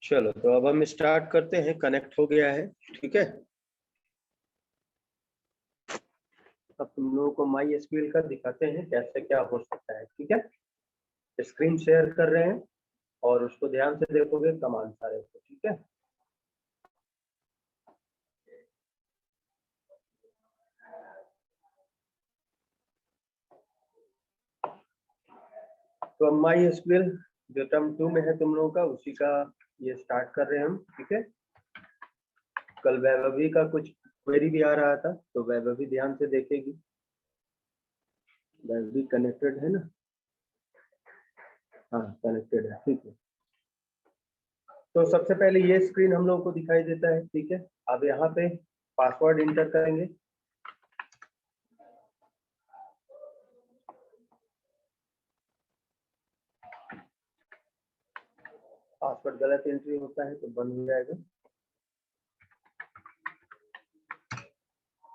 चलो तो अब हम स्टार्ट करते हैं। कनेक्ट हो गया है, ठीक है। अब तुम लोगों को माई एसक्यूएल का दिखाते हैं कैसे क्या हो सकता है, ठीक है। स्क्रीन शेयर कर रहे हैं और उसको ध्यान से देखोगे कमांड सारे को, ठीक है। तो अब माई एसक्यूएल जो टर्म 2 में है तुम लोगों का, उसी का ये स्टार्ट कर रहे हैं हम, ठीक है। कल वैभवी का कुछ क्वेरी भी आ रहा था, तो वैभवी ध्यान से देखेगी। वैभवी कनेक्टेड है ना? हाँ कनेक्टेड है, ठीक है। तो सबसे पहले ये स्क्रीन हम लोगों को दिखाई देता है, ठीक है। अब यहाँ पे पासवर्ड इंटर करेंगे। पासवर्ड गलत एंट्री होता है तो बंद हो जाएगा।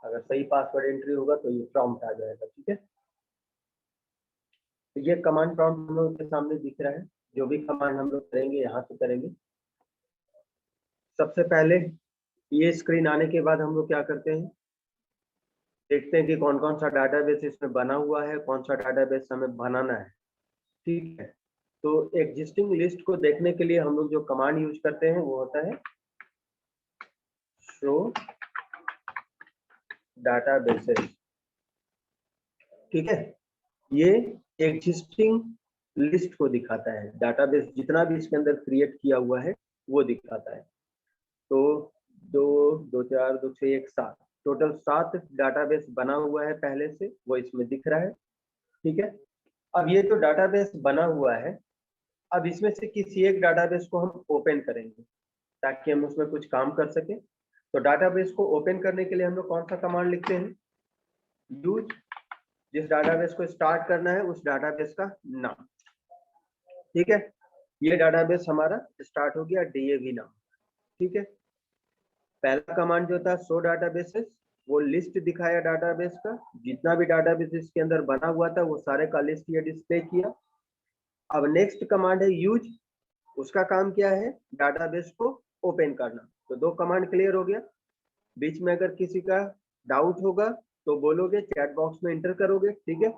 अगर सही पासवर्ड एंट्री होगा तो ये प्रॉम्प्ट आ जाएगा, ठीक है। तो ये कमांड प्रॉम्प्ट हम लोग के सामने दिख रहा है। जो भी कमांड हम लोग करेंगे यहाँ से करेंगे। सबसे पहले ये स्क्रीन आने के बाद हम लोग क्या करते हैं, देखते हैं कि कौन कौन सा डाटाबेस इसमें बना हुआ है, कौन सा डाटाबेस हमें बनाना है, ठीक है। तो एग्जिस्टिंग लिस्ट को देखने के लिए हम लोग जो कमांड यूज करते हैं वो होता है शो डाटाबेसेस, ठीक है। ये एग्जिस्टिंग लिस्ट को दिखाता है, डाटाबेस जितना भी इसके अंदर क्रिएट किया हुआ है वो दिखाता है। तो 2 2 4 2 6 1 7 टोटल 7 डाटाबेस बना हुआ है पहले से, वो इसमें दिख रहा है, ठीक है। अब ये जो डाटाबेस बना हुआ है, अब इसमें से किसी एक डाटाबेस को हम ओपन करेंगे ताकि हम उसमें कुछ काम कर सके। तो डाटाबेस को ओपन करने के लिए हम लोग कौन सा कमांड लिखते हैं, यूज जिस डाटाबेस को स्टार्ट करना है उस डाटाबेस का नाम, ठीक है। ये डाटाबेस हमारा स्टार्ट हो गया DAV नाम, ठीक है। पहला कमांड जो था शो डाटाबेसेस, वो लिस्ट दिखाया डाटाबेस का, जितना भी डाटाबेस इसके अंदर बना हुआ था वो सारे का लिस्ट ये डिस्प्ले किया। अब नेक्स्ट कमांड है यूज, उसका काम क्या है, डाटाबेस को ओपन करना। तो दो कमांड क्लियर हो गया। बीच में अगर किसी का डाउट होगा तो बोलोगे, चैट बॉक्स में एंटर करोगे, ठीक है।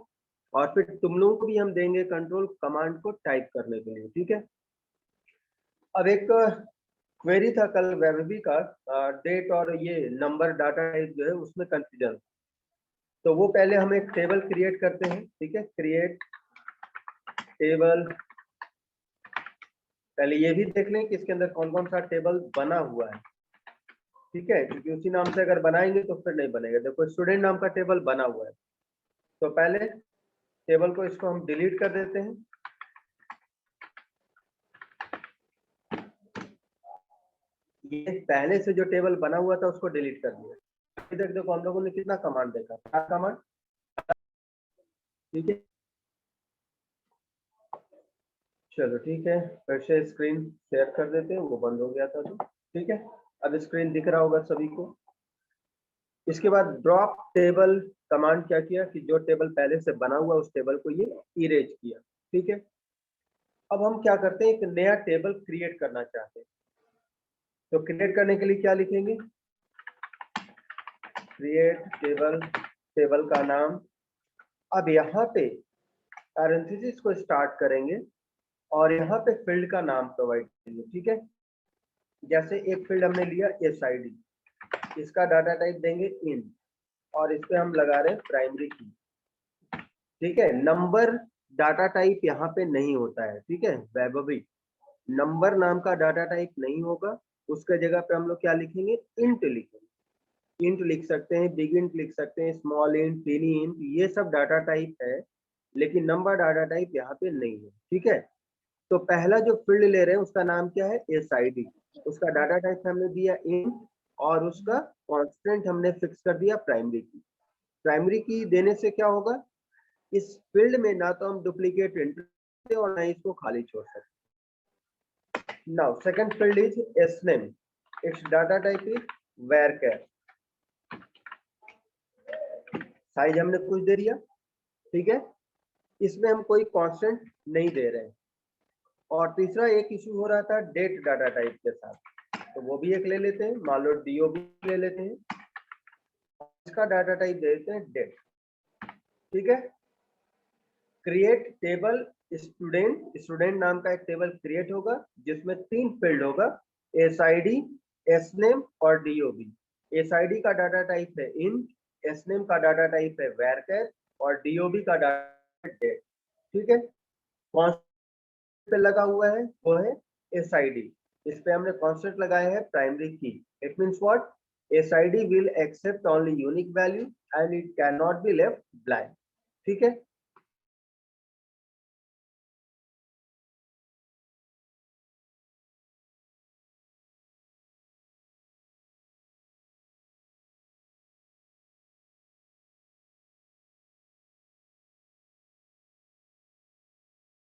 और फिर तुम लोगों को भी हम देंगे कंट्रोल कमांड को टाइप करने के लिए, ठीक है। अब एक क्वेरी था कल वैभवी का, डेट और ये नंबर डाटा टाइप जो है उसमें कंफ्यूजन। तो वो पहले हम एक टेबल क्रिएट करते हैं, ठीक है। क्रिएट टेबल, पहले ये भी देख लें कि इसके अंदर कौन कौन सा टेबल बना हुआ है, ठीक है। क्योंकि उसी नाम से अगर बनाएंगे तो फिर नहीं बनेगा। देखो स्टूडेंट नाम का टेबल बना हुआ है, तो पहले टेबल को इसको हम डिलीट कर देते हैं। ये पहले से जो टेबल बना हुआ था उसको डिलीट कर दिया। अभी तक देखो हम लोगों ने कितना कमांड देखा, 4 कमांड, ठीक है। चलो ठीक है, फिर से स्क्रीन शेयर कर देते हैं, वो बंद हो गया था तो, ठीक है। अब स्क्रीन दिख रहा होगा सभी को। इसके बाद ड्रॉप टेबल कमांड क्या किया कि जो टेबल पहले से बना हुआ उस टेबल को ये इरेज किया, ठीक है। अब हम क्या करते हैं, एक नया टेबल क्रिएट करना चाहते हैं। तो क्रिएट करने के लिए क्या लिखेंगे, क्रिएट टेबल, टेबल का नाम। अब यहाँ पे पैरेंथेसिस को स्टार्ट करेंगे और यहाँ पे फील्ड का नाम प्रोवाइड करेंगे, ठीक है। जैसे एक फील्ड हमने लिया SID, इसका डाटा टाइप देंगे इन, और इस पे हम लगा रहे हैं प्राइमरी की, ठीक है। नंबर डाटा टाइप यहाँ पे नहीं होता है, ठीक है। वैभवी नंबर नाम का डाटा टाइप नहीं होगा, उसके जगह पे हम लोग क्या लिखेंगे, इंट लिखेंगे। इंट लिख सकते हैं, बिग इंट लिख सकते हैं, स्मॉल इंट, टीनी इंट, ये सब डाटा टाइप है, लेकिन नंबर डाटा टाइप यहाँ पे नहीं है, ठीक है। तो पहला जो फील्ड ले रहे हैं उसका नाम क्या है, SID, उसका डाटा टाइप हमने दिया इंट, और उसका कांस्टेंट हमने फिक्स कर दिया प्राइमरी की। प्राइमरी की देने से क्या होगा, इस फील्ड में ना तो हम डुप्लीकेट एंटर और ना इसको खाली छोड़ सकते। Now second field is SNAME, it's data type is varchar, size हमने कुछ दे दिया, ठीक है। इसमें हम कोई कांस्टेंट नहीं दे रहे हैं, और तीसरा एक इशू हो रहा था डेट डाटा टाइप के साथ, तो वो भी एक ले लेते हैं, मान लो DOB ले लेते हैं, इसका डाटा टाइप दे देते हैं डेट। ठीक है, क्रिएट टेबल स्टूडेंट, स्टूडेंट नाम का एक टेबल क्रिएट होगा जिसमें 3 फील्ड होगा, SID, SNAME और DOB। SID का डाटा टाइप है int, SNAME का डाटा टाइप है varchar और DOB का डाटा डेट। ठीक है, कॉन्स्टेंट पे लगा हुआ है वो है SID, इस पे हमने कॉन्स्टेंट लगाया है प्राइमरी की। It means what, SID will accept only unique value and it cannot be left blank। ठीक है,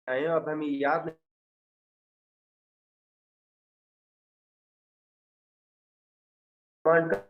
अब हमें याद नहीं कमांड का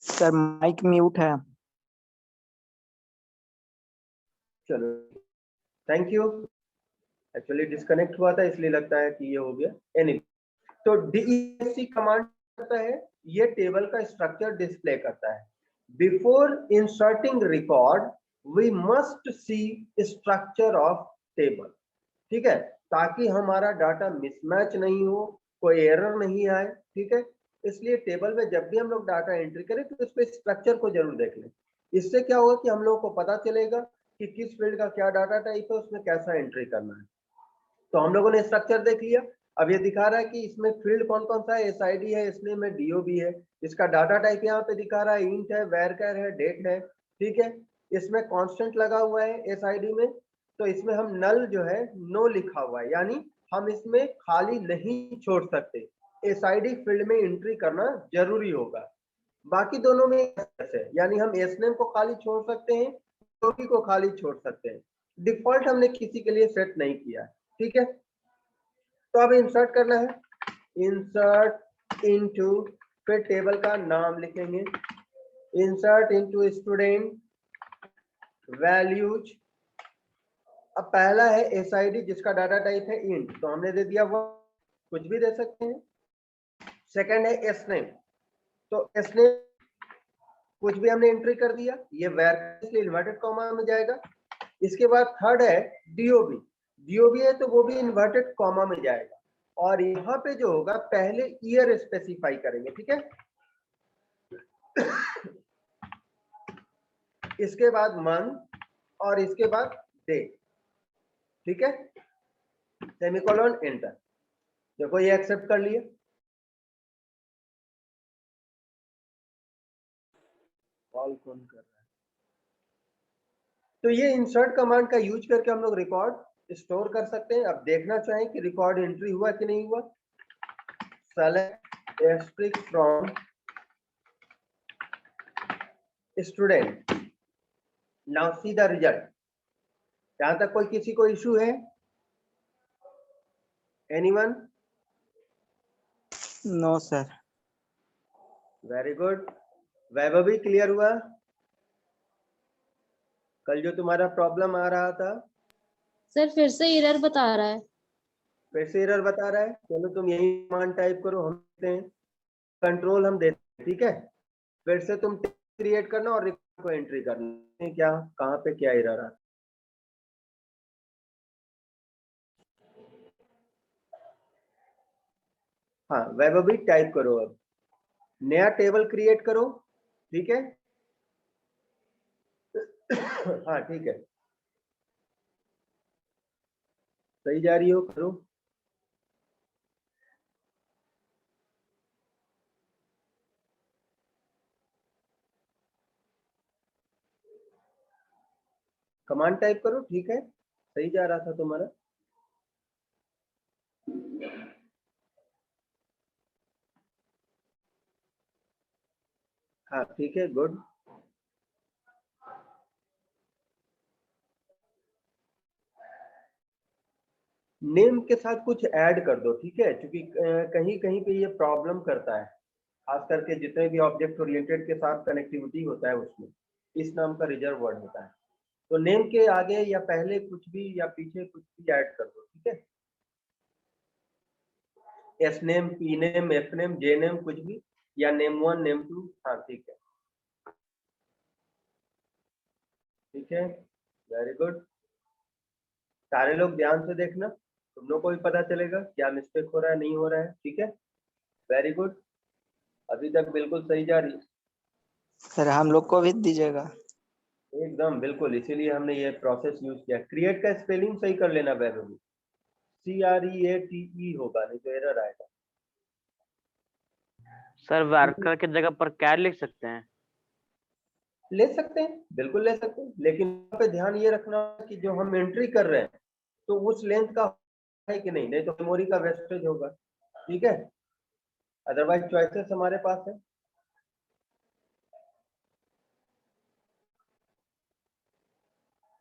सर माइक म्यूट है। चलो थैंक यू, एक्चुअली डिस्कनेक्ट हुआ था इसलिए लगता है कि ये हो गया। एनी तो DESC कमांड करता है, ये टेबल का स्ट्रक्चर डिस्प्ले करता है। Before inserting record we must see structure of table. ठीक है, ताकि हमारा डाटा मिसमैच नहीं हो, कोई एरर नहीं आए। ठीक है, इसलिए टेबल में जब भी हम लोग डाटा एंट्री करें तो इसके स्ट्रक्चर को जरूर देख लें। इससे क्या होगा कि हम लोगों को पता चलेगा कि किस फील्ड का क्या डाटा टाइप है, उसमें कैसा एंट्री करना है। तो हम लोगों ने स्ट्रक्चर देख लिया, अब ये दिखा रहा है कि इसमें फील्ड कौन कौन सा है, SID है, इसमें में DOB है, इसका डाटा टाइप यहाँ पे दिखा रहा है इंट है, varchar है, डेट है। ठीक है, इसमें कांस्टेंट लगा हुआ है SID में, तो इसमें हम नल जो है नो लिखा हुआ है, यानी हम इसमें खाली नहीं छोड़ सकते, SID फील्ड में एंट्री करना जरूरी होगा। बाकी दोनों में है, यानी हम SNAME को खाली छोड़ सकते हैं, DOB को खाली छोड़ सकते हैं, डिफॉल्ट हमने किसी के लिए सेट नहीं किया। ठीक है, तो अब इंसर्ट करना है, इंसर्ट इनटू, फिर टेबल का नाम लिखेंगे, इंसर्ट इनटू स्टूडेंट वैल्यूज। अब पहला है SID जिसका डाटा टाइप है इंट, तो हमने दे दिया वो, कुछ भी दे सकते हैं। सेकंड है SNAME, तो SNAME कुछ भी हमने एंट्री कर दिया, ये varchar इसलिए इन्वर्टेड कॉमा में जाएगा। इसके बाद थर्ड है DOB, DOB है तो वो भी इन्वर्टेड कॉमा में जाएगा, और यहाँ पे जो होगा पहले ईयर स्पेसिफाई करेंगे। ठीक है, इसके बाद मंथ और इसके बाद डेट। ठीक है, सेमीकोलन एंटर। देखो ये एक्सेप्ट कर लिया, कॉल कौन कर रहा है। तो ये इंसर्ट कमांड का यूज करके हम लोग रिकॉर्ड स्टोर कर सकते हैं। अब देखना चाहें कि रिकॉर्ड एंट्री हुआ कि नहीं हुआ, select asterisk from student, now see the result. यहां तक कोई किसी को इशू है, anyone? No sir. Very good, Vaibhavi clear हुआ? कल जो तुम्हारा प्रॉब्लम आ रहा था, सर फिर से एरर बता रहा है। फिर से एरर बता रहा है, चलो तुम यही कमांड टाइप करो, हम देखते हैं। कंट्रोल हम देते हैं, ठीक है। फिर से तुम क्रिएट करना और रिकॉर्ड को एंट्री करना, क्या कहाँ पे क्या एरर आ। हाँ वैभवी टाइप करो, अब नया टेबल क्रिएट करो, ठीक है। हाँ ठीक है, सही जा रही हो, करो। कमांड टाइप करो, ठीक है, सही जा रहा था तुम्हारा। हाँ ठीक है, गुड। नेम के साथ कुछ ऐड कर दो, ठीक है, क्योंकि कहीं कहीं पे ये प्रॉब्लम करता है, खास करके जितने भी ऑब्जेक्ट ओरिएंटेड के साथ कनेक्टिविटी होता है उसमें इस नाम का रिजर्व वर्ड होता है। तो नेम के आगे या पहले कुछ भी या पीछे कुछ भी ऐड कर दो, ठीक है। S name, P name, F name, J name, कुछ भी, या नेम 1 नेम 2। हाँ ठीक है, ठीक है, वेरी गुड। सारे लोग ध्यान से देखना, तुम लोग को भी पता चलेगा क्या मिस्टेक हो रहा है, नहीं हो रहा है, ठीक है, वेरी गुड। अभी तक बिल्कुल सही जा रही है सर हम लोग को भी दीजिएगा। एकदम बिल्कुल, इसीलिए हमने ये प्रोसेस यूज किया। क्रिएट का स्पेलिंग सही कर लेना वैभवी, CREATE होगा, नहीं तो एरर आएगा। सर वर्कर की जगह पर क्या लिख सकते हैं? ले सकते हैं, बिल्कुल ले सकते हैं, लेकिन यहाँ पे ध्यान ये रखना कि जो हम एंट्री कर रहे हैं तो उस लेंथ का है कि नहीं, नहीं तो मेमोरी का वेस्टेज होगा, ठीक है। अदरवाइज चॉइसेस हमारे पास है।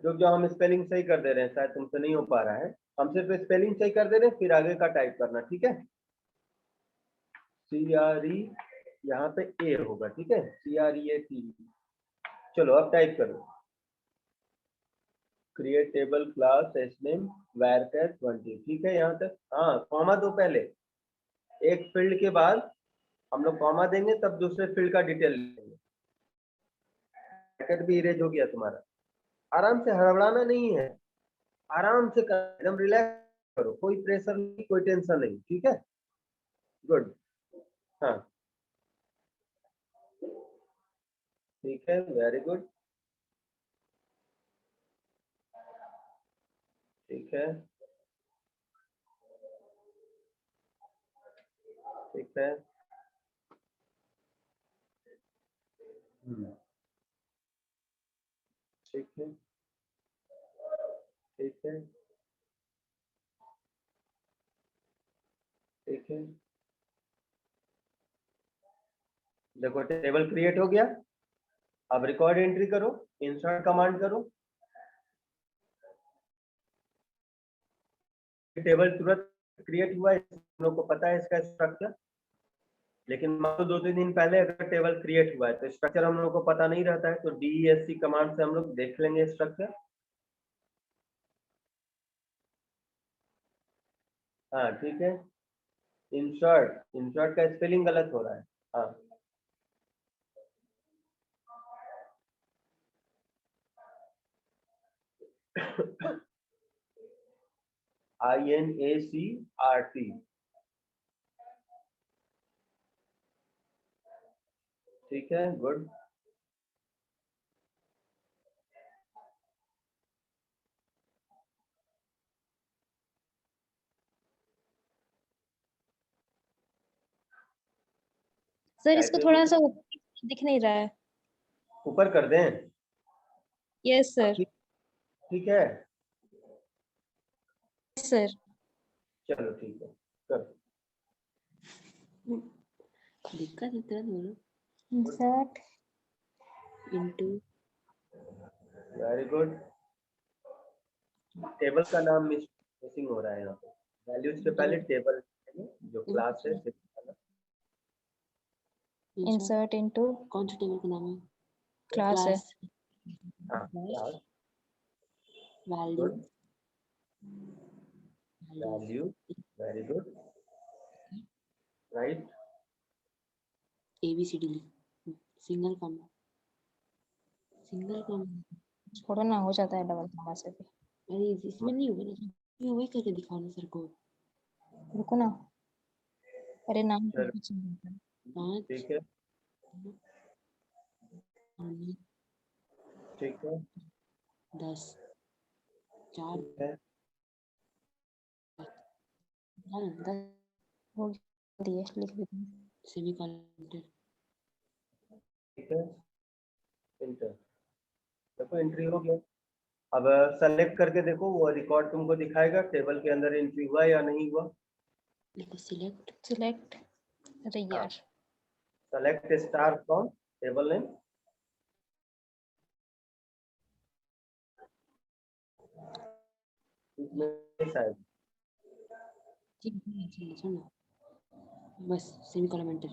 जो हम स्पेलिंग सही कर दे रहे हैं, शायद तुमसे नहीं हो पा रहा है, हम सिर्फ स्पेलिंग सही कर दे रहे हैं, फिर आगे का टाइप करना, ठीक है। CRE यहाँ पे ए होगा, ठीक है, CREATE। चलो अब टाइप करो, create table class S name varchar 20, ठीक है यहाँ तक। हाँ कॉमा दो पहले, एक फील्ड के बाद हम लोग कॉमा देंगे तब दूसरे फील्ड का डिटेल लेंगे। ब्रैकेट भी इरेज हो गया तुम्हारा। आराम से, हड़बड़ाना नहीं है, आराम से कर, एकदम रिलैक्स करो, कोई प्रेशर नहीं, कोई टेंशन नहीं, ठीक है, गुड। हाँ ठीक है, वेरी गुड, ठीक है, ठीक है। ठीक है, ठीक है, ठीक है। देखो टेबल क्रिएट हो गया, अब रिकॉर्ड एंट्री करो, इंसर्ट कमांड करो, टेबल तुरंत क्रिएट हुआ है, हम लोग को पता है इसका स्ट्रक्चर। लेकिन मान लो 2-3 दिन पहले अगर टेबल क्रिएट हुआ है तो स्ट्रक्चर हम लोग को पता नहीं रहता है, तो DESC कमांड से हम लोग देख लेंगे स्ट्रक्चर। हाँ ठीक है, इंसर्ट, इंसर्ट का स्पेलिंग गलत हो रहा है। हाँ INACRT, ठीक है, गुड। सर इसको थोड़ा सा ऊपर दिख नहीं रहा है। ऊपर कर दें, यस सर। ठीक, ठीक है, सर चलो ठीक है, कर। दिक्कत है तुरंत बोलो। Insert into very good. Table का नाम मिसिंग हो रहा है यहाँ पे, वैल्यूज के पहले टेबल जो क्लास है इंसर्ट इनटू कौन सा टेबल का नाम है? क्लास है। हाँ class, value value, very good, right. ABCD लिख, सिंगल कॉमा छोड़ो ना, हो जाता है डबल कॉमा से भी। अरे इसमें नहीं होगा ना, ये वही करके दिखाओ ना सर को। रुको ना, अरे नाम चलो कुछ नहीं होता है। 5 ठीक है, 9 ठीक है, 10 4 ठीक है, 10 हो दिए, लिख देती हूँ। सेमीकोलन। ठीक है, इंटर। देखो एंट्री हो गया। अब सेलेक्ट करके देखो, वो रिकॉर्ड तुमको दिखाएगा टेबल के अंदर एंट्री हुआ या नहीं हुआ। लिखो सिलेक्ट सिलेक्ट, अरे हाँ, यार select star from table name. इसमें शायद ठीक है, चलो छोड़ो बस सेमीकोलन एंटर।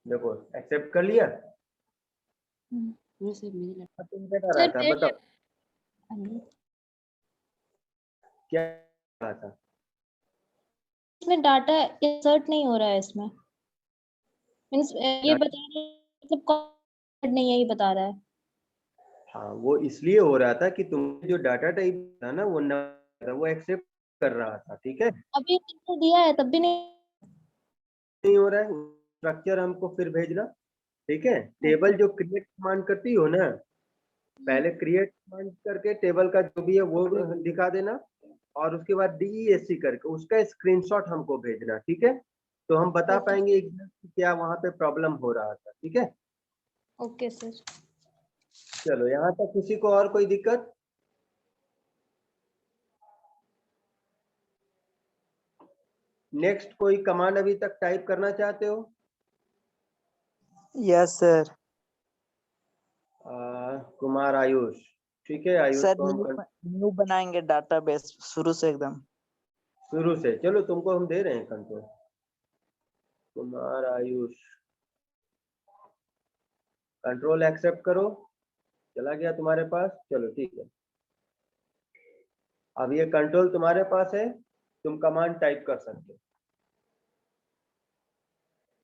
देखो एक्सेप्ट कर लिया। वो सर मेरे लैपटॉप अब तुम क्या रहा सर था मेरे बताओ, क्या रहा था। इसमें डाटा इंसर्ट नहीं हो रहा है इसमें, मीन्स ये बता रहा है मतलब कॉर्ड नहीं है, ये बता रहा है। हाँ, वो इसलिए हो रहा था कि तुमने जो डाटा टाइप था ना वो वो एक्सेप्ट कर रहा था, ठीक है। अभी इंसर्ट दिया है तब भी नहीं हो रहा है, स्ट्रक्चर हमको फिर भेजना, ठीक है। टेबल जो क्रिएट कमांड करती हो ना, पहले क्रिएट कमांड करके टेबल का जो भी है वो दिखा देना, और उसके बाद DESC करके उसका स्क्रीनशॉट हमको भेजना, ठीक है। तो हम बता ओके पाएंगे एग्जैक्ट क्या वहां पे प्रॉब्लम हो रहा था, ठीक है। Okay sir. चलो यहाँ तक किसी को और कोई दिक्कत। नेक्स्ट कोई कमांड अभी तक टाइप करना चाहते हो। Yes sir. कुमार आयुष, ठीक है, आयुष सर को हम न्यू बनाएंगे डाटाबेस शुरू से एकदम। शुरू से, चलो तुमको हम दे रहे हैं control. Kumar Ayush, control accept करो, चला गया तुम्हारे पास, चलो ठीक है। अब ये कंट्रोल तुम्हारे पास है, तुम कमांड टाइप कर सकते हो।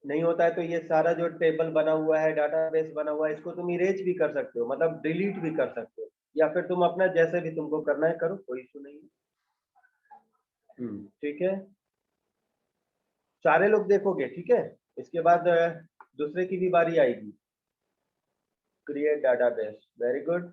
नहीं होता है तो ये सारा जो टेबल बना हुआ है, डाटाबेस बना हुआ है, इसको तुम इरेज भी कर सकते हो, मतलब डिलीट भी कर सकते हो, या फिर तुम अपना जैसे भी तुमको करना है करो, कोई इशू नहीं है। ठीक है, सारे लोग देखोगे, ठीक है। इसके बाद दूसरे की भी बारी आएगी। Create database, very good.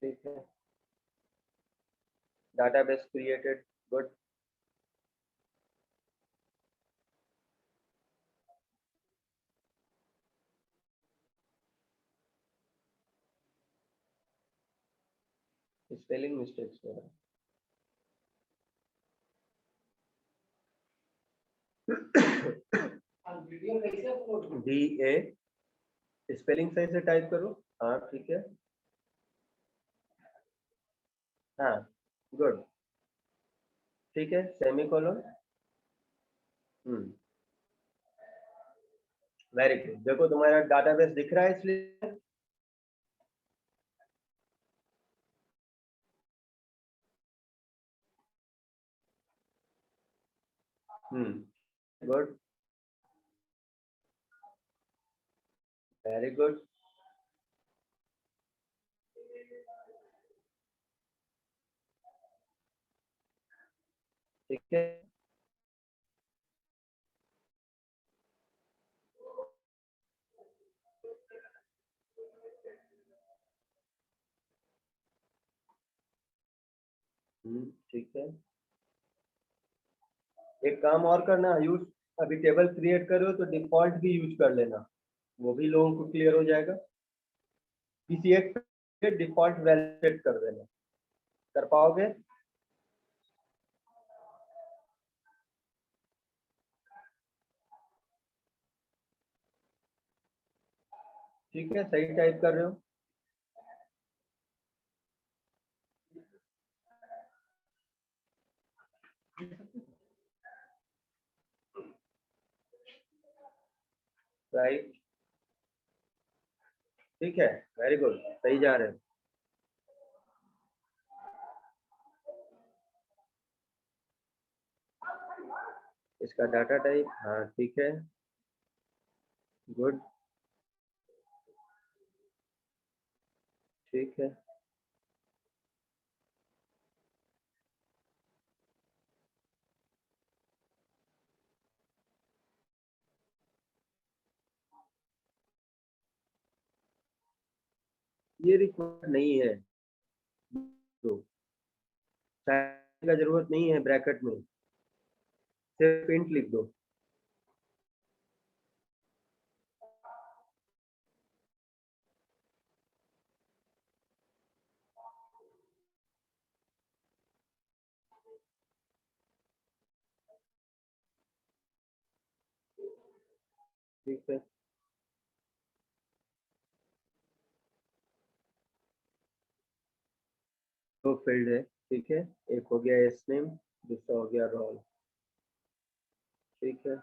ठीक है, database created, good. Spelling mistakes हो रहा है। DA स्पेलिंग सही से टाइप करो। हाँ ठीक है, हाँ गुड, ठीक है, सेमीकोलन। वेरी गुड, देखो तुम्हारा डाटाबेस दिख रहा है इसलिए। Good, very good. ठीक है, ठीक है। एक काम और करना आयुष, अभी टेबल क्रिएट करो तो डिफॉल्ट भी यूज कर लेना, वो भी लोगों को क्लियर हो जाएगा। किसी एक डिफॉल्ट वैल्यू सेट कर देना, कर पाओगे। ठीक है, सही टाइप कर रहे हो। राइट, ठीक है, वेरी गुड, सही जा रहे हैं। इसका डाटा टाइप, हाँ ठीक है, गुड, ठीक है। ये रिक्वायर्ड नहीं है, तो का जरूरत नहीं है ब्रैकेट में, सिर्फ इंट लिख दो। ठीक है, दो फील्ड है, ठीक है, एक हो गया एस नेम, दूसरा हो गया रोल, ठीक है।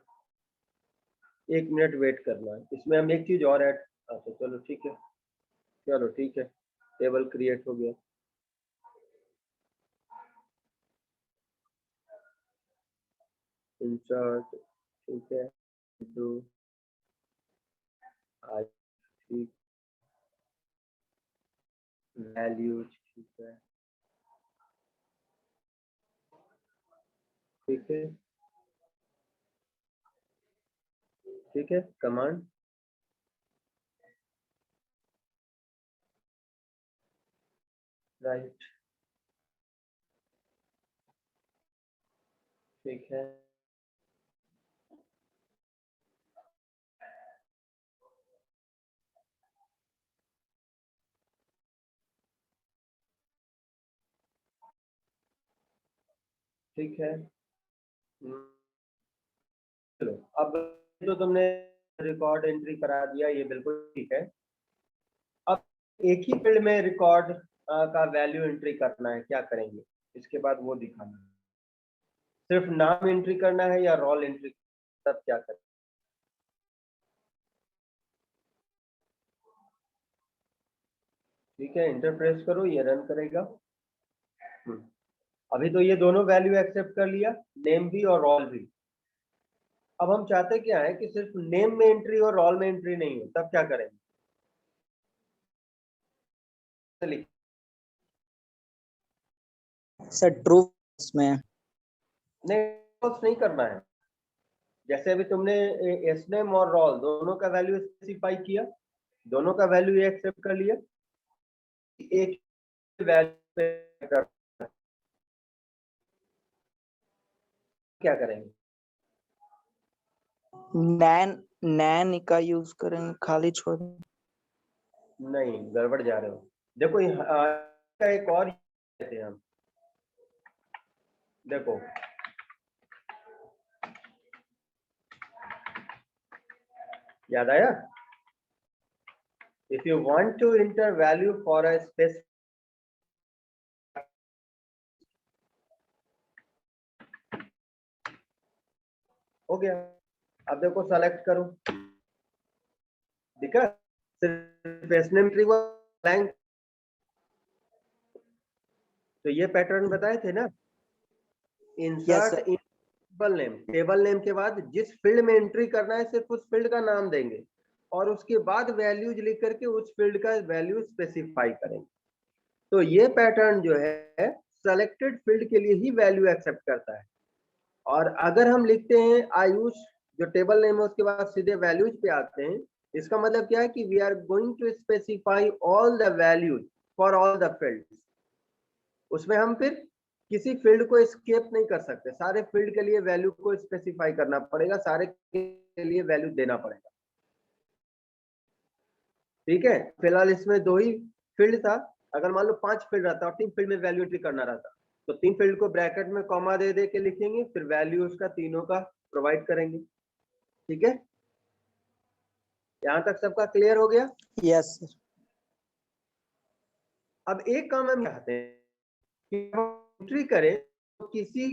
1 मिनट वेट करना है, इसमें हम एक चीज और ऐड, अच्छा चलो ठीक है, चलो ठीक है, टेबल क्रिएट हो गया। इंसर्ट, ठीक है, दो ठीक, वैल्यूज, ठीक है, ठीक है, ठीक है, कमांड, राइट, ठीक है, ठीक है। चलो अब तो तुमने रिकॉर्ड एंट्री करा दिया, ये बिल्कुल ठीक है। अब एक ही फील्ड में रिकॉर्ड का वैल्यू एंट्री करना है, क्या करेंगे इसके बाद वो दिखाना है। सिर्फ नाम एंट्री करना है या रोल एंट्री, तब क्या करें? ठीक है, इंटर प्रेस करो, ये रन करेगा। अभी तो ये दोनों वैल्यू एक्सेप्ट कर लिया, नेम भी और रोल भी। अब हम चाहते क्या है कि सिर्फ नेम में एंट्री और रोल में एंट्री नहीं हो, तब क्या करेंगे? सर ट्रू में नहीं करना है। जैसे अभी तुमने एस नेम और रोल दोनों का वैल्यू स्पेसिफाई किया, दोनों का वैल्यू एक्सेप्ट कर लिया, एक वैल्यू क्या करेंगे? नैन का यूज करेंगे, खाली छोड़ देंगे। नहीं, गड़बड़ जा रहे हो। देखो का एक और कहते हैं हम, देखो याद आया? If you want to enter value for a space, हो गया। अब देखो सेलेक्ट करो, दिखा सिर्फ एस नेम ट्री ब्लैंक, तो ये पैटर्न बताए थे ना। इंसर्ट इन टेबल नेम के बाद जिस फील्ड में एंट्री करना है सिर्फ उस फील्ड का नाम देंगे और उसके बाद वैल्यूज लिख करके उस फील्ड का वैल्यू स्पेसिफाई करेंगे। तो ये पैटर्न जो है सेलेक्टेड फील्ड के लिए ही वैल्यू एक्सेप्ट करता है। और अगर हम लिखते हैं आयुष, जो टेबल नेम है उसके बाद सीधे वैल्यूज पे आते हैं, इसका मतलब क्या है कि we are going to specify all the values for all the fields. उसमें हम फिर किसी फील्ड को स्केप नहीं कर सकते, सारे फील्ड के लिए वैल्यू को स्पेसिफाई करना पड़ेगा, सारे के लिए वैल्यू देना पड़ेगा। ठीक है, फिलहाल इसमें 2 ही फील्ड था, अगर मान लो 5 फील्ड रहता और 3 फील्ड में वैल्यू एंट्री करना रहता तो 3 फील्ड को ब्रैकेट में कॉमा दे दे के लिखेंगे, फिर वैल्यू उसका तीनों का प्रोवाइड करेंगे। ठीक है, यहां तक सबका क्लियर हो गया? Yes sir. अब एक काम हम चाहते हैं कि एंट्री करें तो किसी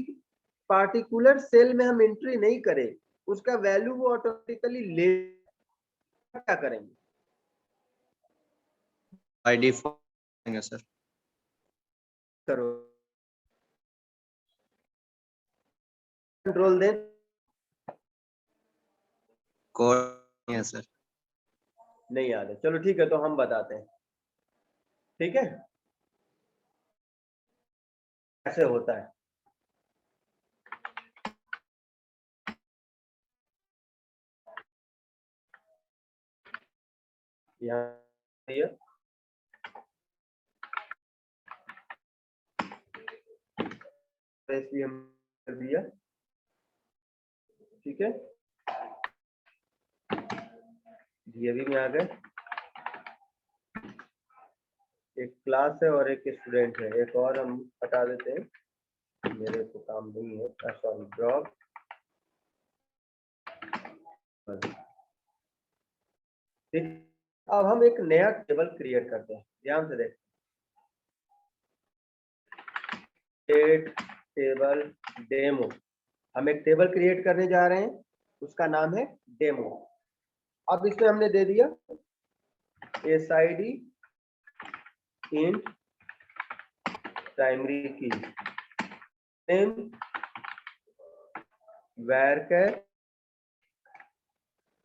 पार्टिकुलर सेल में हम एंट्री नहीं करें, उसका वैल्यू वो ऑटोमेटिकली ले, क्या करेंगे? By default sir. करो कंट्रोल दें, कोड है सर। नहीं याद है, चलो ठीक है, तो हम बताते हैं, ठीक है कैसे होता है। यहाँ इसलिए हम कर दिया, ठीक है, डीएवी में आ गए। एक क्लास है और एक स्टूडेंट है, एक और हम हटा देते हैं, मेरे को काम नहीं है, सॉरी ड्रॉप। ठीक, अब हम एक नया टेबल क्रिएट करते हैं, ध्यान से देखें। टेबल डेमो, हम एक टेबल क्रिएट करने जा रहे हैं, उसका नाम है डेमो। अब इसमें हमने दे दिया SID इंट प्राइमरी की, name varchar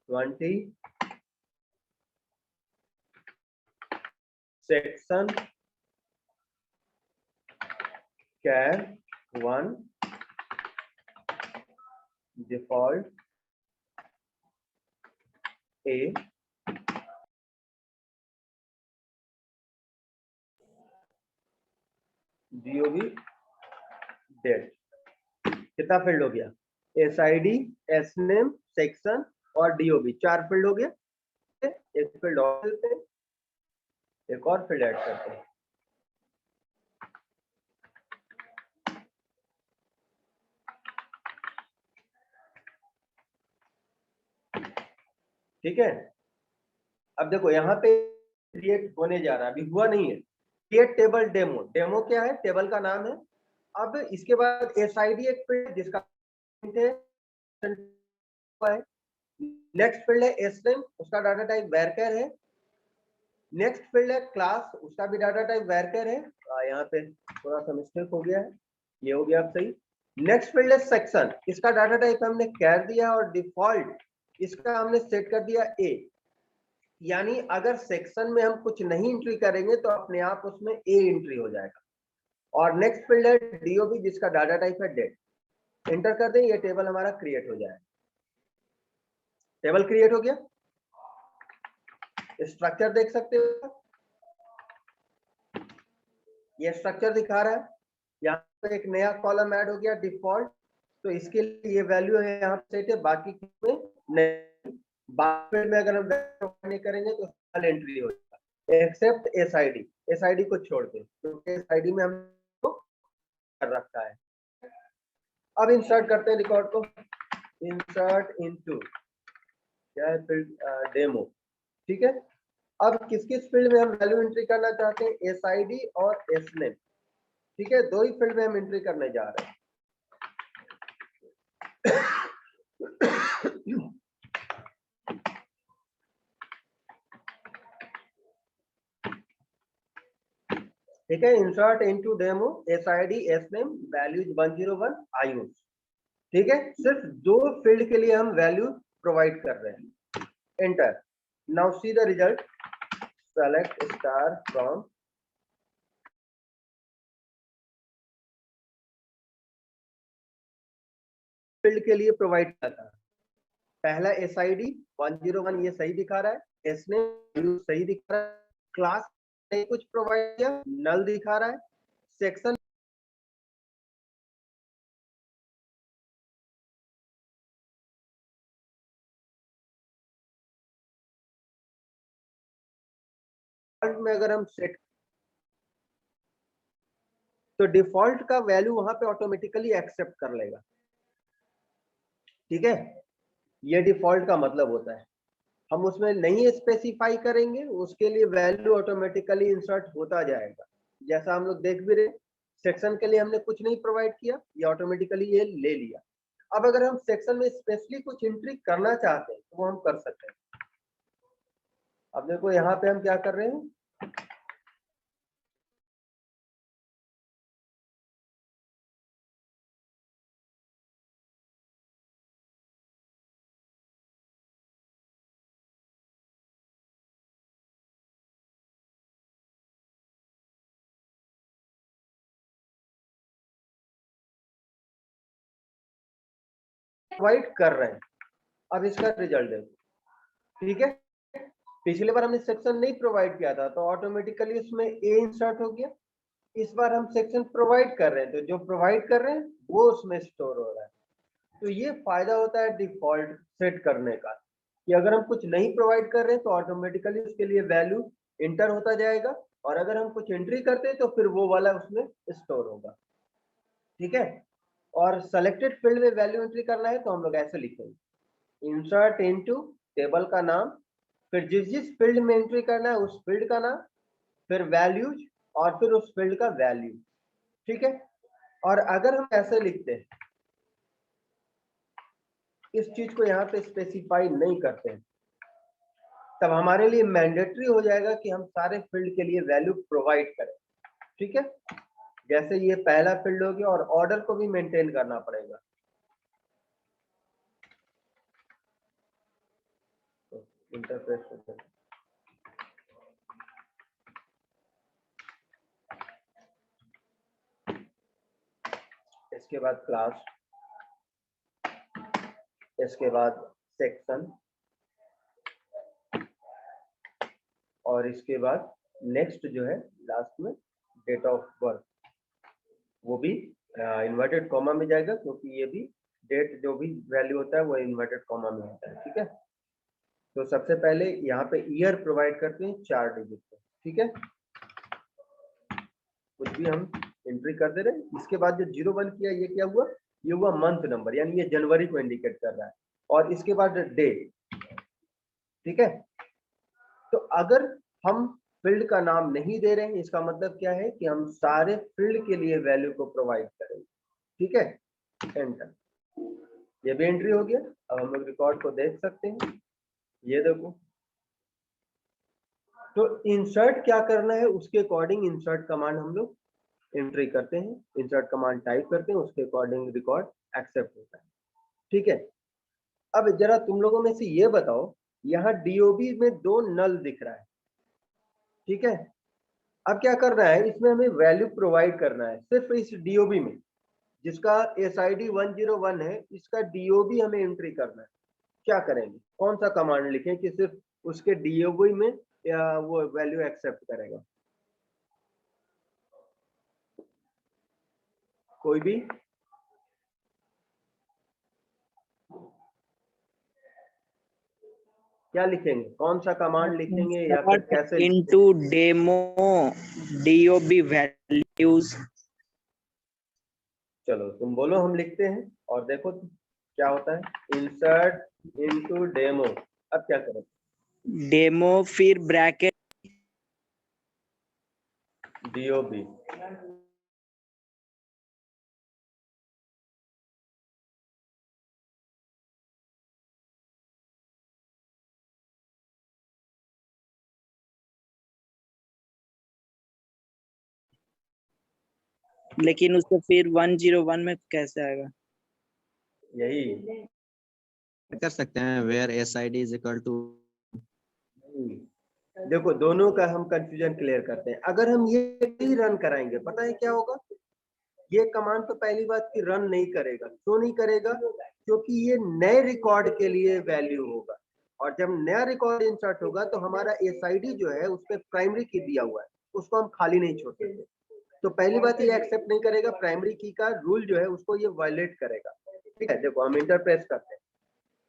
20, section char 1, default A, DOB date. कितना फील्ड हो गया? SID, SNAME, सेक्शन और DOB, 4 फील्ड हो गया। एक फील्ड और देते हैं, एक और फील्ड ऐड करते हैं। ठीक है, अब देखो यहाँ पे क्रिएट होने जा रहा है, अभी हुआ नहीं है। क्रिएट टेबल डेमो, डेमो क्या है? टेबल का नाम है। अब इसके बाद SID एक फील्ड जिसका नेक्स्ट फील्ड है SNAME, उसका डाटा टाइप varchar है। नेक्स्ट फील्ड है क्लास, उसका भी डाटा टाइप varchar है। यहाँ पे थोड़ा सा मिस्टेक हो गया है, ये हो गया अब सही। नेक्स्ट फील्ड है सेक्शन, इसका डाटा टाइप हमने char दिया और डिफॉल्ट इसका हमने सेट कर दिया A। यानी अगर सेक्शन में हम कुछ नहीं एंट्री करेंगे तो अपने आप उसमें A एंट्री हो जाएगा। और नेक्स्ट फील्ड है DOB जिसका डाटा टाइप है डेट। एंटर कर दें, ये टेबल हमारा क्रिएट हो जाएगा। टेबल क्रिएट हो गया, स्ट्रक्चर देख सकते हो, ये स्ट्रक्चर दिखा रहा है। यहाँ पे एक नया कॉलम ऐड हो गया डिफॉल्ट, तो इसके लिए ये वैल्यू है यहाँ पे सेट है, बाकी में नहीं। बाकी में अगर हम नहीं करेंगे तो एंट्री हो जाएगा, एक्सेप्ट SID को छोड़ के, क्योंकि SID में हमको कर रखा है। अब इंसर्ट करते हैं रिकॉर्ड को, इंसर्ट इनटू क्या है फील्ड डेमो, ठीक है। अब किस किस फील्ड में हम वैल्यू एंट्री करना चाहते हैं? SID और SNAME, ठीक है, दो ही फील्ड में हम एंट्री करने जा रहे हैं। ठीक है, insert into demo SID SNAME values 101 Ayush, ठीक है। सिर्फ दो फील्ड के लिए हम वैल्यू प्रोवाइड कर रहे हैं। Enter, now see the result, select star from, field के लिए प्रोवाइड किया था। पहला SID 101 ये सही दिखा रहा है, SNAME सही दिखा रहा है, क्लास नहीं कुछ प्रोवाइड किया, नल दिखा रहा है, सेक्शन में अगर हम सेट तो डिफॉल्ट का वैल्यू वहां पे ऑटोमेटिकली एक्सेप्ट कर लेगा, ठीक है। ये डिफॉल्ट का मतलब होता है, हम उसमें नहीं स्पेसिफाई करेंगे, उसके लिए वैल्यू ऑटोमेटिकली इंसर्ट होता जाएगा। जैसा हम लोग देख भी रहे, सेक्शन के लिए हमने कुछ नहीं प्रोवाइड किया, ये ऑटोमेटिकली ये ले लिया। अब अगर हम सेक्शन में स्पेशली कुछ एंट्री करना चाहते हैं तो वो हम कर सकते हैं। अब देखो यहाँ पे हम क्या कर रहे हैं, प्रोवाइड कर रहे हैं। अब इसका रिजल्ट देखो, ठीक है। पिछले बार हमने सेक्शन नहीं प्रोवाइड किया था तो ऑटोमेटिकली उसमें ए इंसर्ट हो गया। इस बार हम सेक्शन प्रोवाइड कर रहे हैं तो जो प्रोवाइड कर रहे हैं वो उसमें स्टोर हो रहा है। तो ये फायदा होता है डिफॉल्ट सेट करने का, कि अगर हम कुछ नहीं प्रोवाइड कर रहे हैं तो ऑटोमेटिकली उसके लिए वैल्यू इंटर होता जाएगा, और अगर हम कुछ एंट्री करते हैं तो फिर वो वाला उसमें स्टोर होगा, ठीक है। और सेलेक्टेड फील्ड में वैल्यू एंट्री करना है तो हम लोग ऐसे लिखेंगे, इंसर्ट इनटू टेबल का नाम, फिर जिस जिस फील्ड में एंट्री करना है उस फील्ड का नाम, फिर वैल्यूज, और फिर उस फील्ड का वैल्यू, ठीक है। और अगर हम ऐसे लिखते हैं, इस चीज को यहाँ पे स्पेसिफाई नहीं करते हैं, तब हमारे लिए मैंडेटरी हो जाएगा कि हम सारे फील्ड के लिए वैल्यू प्रोवाइड करें, ठीक है। जैसे ये पहला फील्ड हो गया, और ऑर्डर को भी मेंटेन करना पड़ेगा। तो इंटरफेस इसके बाद क्लास, इसके बाद सेक्शन, और इसके बाद नेक्स्ट जो है लास्ट में डेट ऑफ बर्थ, वो भी इन्वर्टेड कॉमा में जाएगा, क्योंकि ये भी डेट जो भी वैल्यू होता है वो इन्वर्टेड कॉमा में होता है, ठीक है। तो सबसे पहले यहाँ पे ईयर प्रोवाइड करते हैं 4 डिजिट पे, ठीक है। कुछ भी हम एंट्री कर दे रहे हैं। इसके बाद जो 01 किया, ये क्या हुआ, ये हुआ मंथ नंबर, यानी ये जनवरी को इंडिकेट कर रहा है, और इसके बाद डेट, ठीक है। तो अगर हम फील्ड का नाम नहीं दे रहे हैं, इसका मतलब क्या है कि हम सारे फील्ड के लिए वैल्यू को प्रोवाइड करेंगे, ठीक है। एंटर, ये भी एंट्री हो गया। अब हम लोग रिकॉर्ड को देख सकते हैं, ये देखो। तो इंसर्ट क्या करना है, उसके अकॉर्डिंग इंसर्ट कमांड हम लोग एंट्री करते हैं, इंसर्ट कमांड टाइप करते हैं, उसके अकॉर्डिंग रिकॉर्ड एक्सेप्ट होता है, ठीक है। अब जरा तुम लोगों में से ये बताओ, यहाँ डीओबी में 2 नल दिख रहा है, ठीक है। अब क्या करना है, इसमें हमें वैल्यू प्रोवाइड करना है सिर्फ इस डीओबी में, जिसका SID 101 है, इसका डीओबी हमें एंट्री करना है। क्या करेंगे, कौन सा कमांड लिखें कि सिर्फ उसके डीओबी में या वो वैल्यू एक्सेप्ट करेगा, कोई भी। क्या लिखेंगे, कौन सा कमांड लिखेंगे, या फिर कैसे इनटू डेमो डीओबी वैल्यूज। चलो तुम बोलो, हम लिखते हैं और देखो क्या होता है। इंसर्ट इनटू डेमो, अब क्या करें, डेमो फिर ब्रैकेट डीओबी, लेकिन उससे फिर 101 में कैसे आएगा? यही कर सकते हैं where SID is equal to देखो, दोनों का हम कंफ्यूजन क्लियर करते हैं। अगर हम ये ही रन कराएंगे, पता है क्या होगा, ये कमांड तो पहली बात की रन नहीं करेगा। क्यों नहीं करेगा, क्योंकि ये नए रिकॉर्ड के लिए वैल्यू होगा, और जब नया रिकॉर्ड इंसर्ट होगा तो हमारा SID जो है उस पर प्राइमरी की दिया हुआ है, उसको हम खाली नहीं छोड़ सकते। तो पहली बात ये एक्सेप्ट नहीं करेगा, प्राइमरी की का रूल जो है उसको ये वायलेट करेगा, ठीक है। देखो हम इंटर प्रेस करते हैं,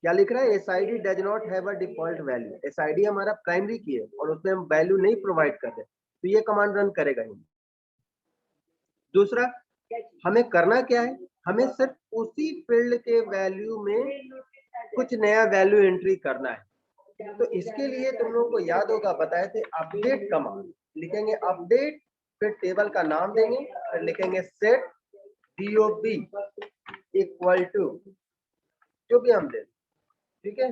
क्या लिख रहा है, SID does not have a default value. SID हमारा प्राइमरी की है और उसमें हम वैल्यू नहीं प्रोवाइड कर रहे, तो ये कमांड रन करेगा ही। दूसरा, हमें करना क्या है, हमें सिर्फ उसी फील्ड के वैल्यू में कुछ नया वैल्यू एंट्री करना है। तो इसके लिए तुम लोगों को याद होगा, बताए थे अपडेट कमांड, लिखेंगे अपडेट, फिर टेबल का नाम देंगे, फिर लिखेंगे सेट DOB इक्वल टू जो भी हम दें, ठीक है।